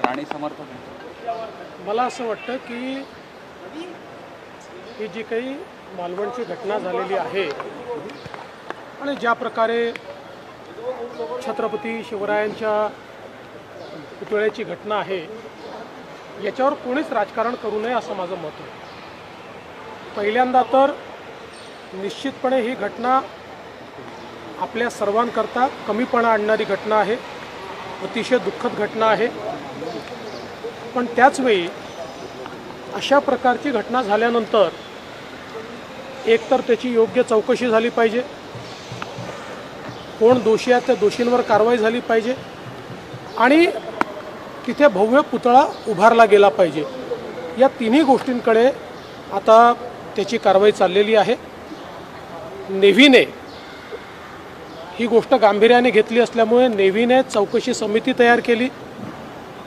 राणे समर्थक? मला असं वाटतं की ही जी काही मालवणची घटना झालेली आहे आणि ज्या प्रकारे छत्रपती शिवरायांच्या पुतळ्याची घटना आहे याच्यावर कोणीच राजकारण करू नये असं माझं मत आहे। पहिल्यांदा तर निश्चितपणे ही घटना आपल्या सर्वांकरता कमीपणा आणणारी घटना आहे, अतिशय दुःखद घटना आहे। पण त्याचवेळी अशा प्रकारची घटना झाल्यानंतर एकतर त्याची योग्य चौकशी झाली पाहिजे, कोण दोषी आहेत त्या दोषींवर कारवाई झाली पाहिजे आणि तिथे भव्य पुतळा उभारला गेला पाहिजे। या तिन्ही गोष्टींकडे आता त्याची कारवाई चाललेली आहे। नेव्हीने ही गोष्ट गांभीर्याने घेतली असल्यामुळे नेव्हीने चौकशी समिती तयार केली।